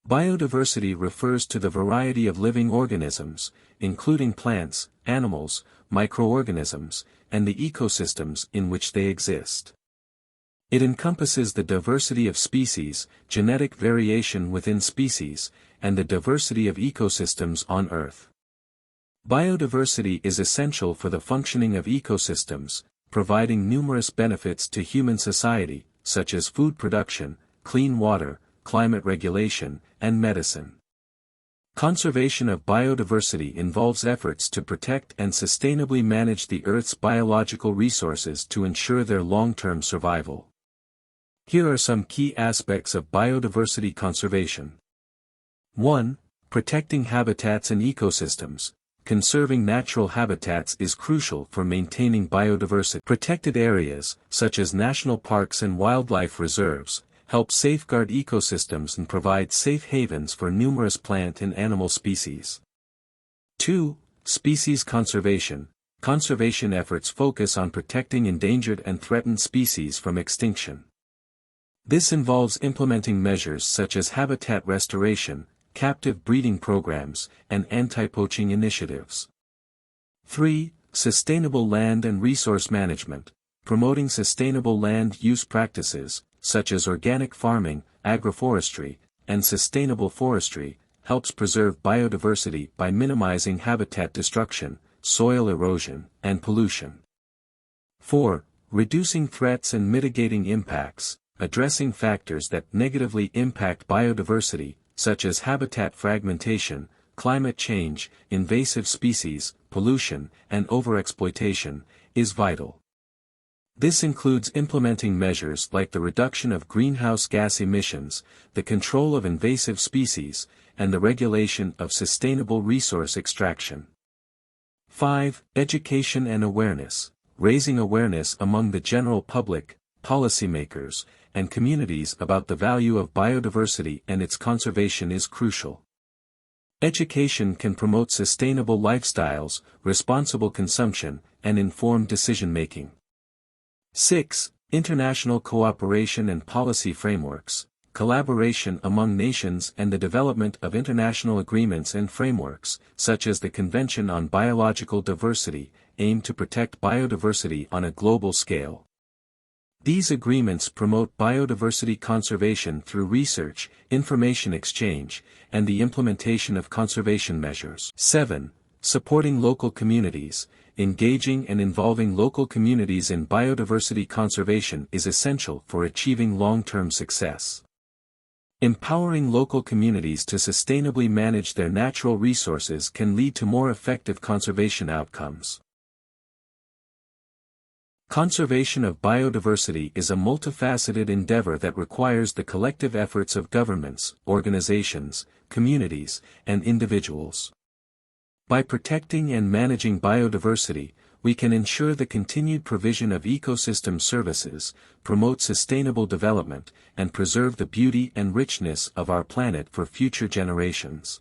Biodiversity refers to the variety of living organisms, including plants, animals, microorganisms, and the ecosystems in which they exist. It encompasses the diversity of species, genetic variation within species, and the diversity of ecosystems on Earth. Biodiversity is essential for the functioning of ecosystems, providing numerous benefits to human society, such as food production, clean water, climate regulation, and medicine. Conservation of biodiversity involves efforts to protect and sustainably manage the Earth's biological resources to ensure their long-term survival. Here are some key aspects of biodiversity conservation. 1. Protecting habitats and ecosystems. Conserving natural habitats is crucial for maintaining biodiversity. Protected areas, such as national parks and wildlife reserves, help safeguard ecosystems and provide safe havens for numerous plant and animal species. 2. Species conservation. Conservation efforts focus on protecting endangered and threatened species from extinction. This involves implementing measures such as habitat restoration, captive breeding programs, and anti-poaching initiatives. 3. Sustainable land and resource management. Promoting sustainable land use practices, such as organic farming, agroforestry, and sustainable forestry, helps preserve biodiversity by minimizing habitat destruction, soil erosion, and pollution. 4. Reducing threats and mitigating impacts. Addressing factors that negatively impact biodiversity, such as habitat fragmentation, climate change, invasive species, pollution, and overexploitation, is vital. This includes implementing measures like the reduction of greenhouse gas emissions, the control of invasive species, and the regulation of sustainable resource extraction. 5. Education and awareness. Raising awareness among the general public, policymakers, and communities about the value of biodiversity and its conservation is crucial. Education can promote sustainable lifestyles, responsible consumption, and informed decision-making. 6. International cooperation and policy frameworks. Collaboration among nations and the development of international agreements and frameworks, such as the Convention on Biological Diversity, aim to protect biodiversity on a global scale. These agreements promote biodiversity conservation through research, information exchange, and the implementation of conservation measures. 7. Supporting local communities. Engaging and involving local communities in biodiversity conservation is essential for achieving long-term success. Empowering local communities to sustainably manage their natural resources can lead to more effective conservation outcomes. Conservation of biodiversity is a multifaceted endeavor that requires the collective efforts of governments, organizations, communities, and individuals. By protecting and managing biodiversity, we can ensure the continued provision of ecosystem services, promote sustainable development, and preserve the beauty and richness of our planet for future generations.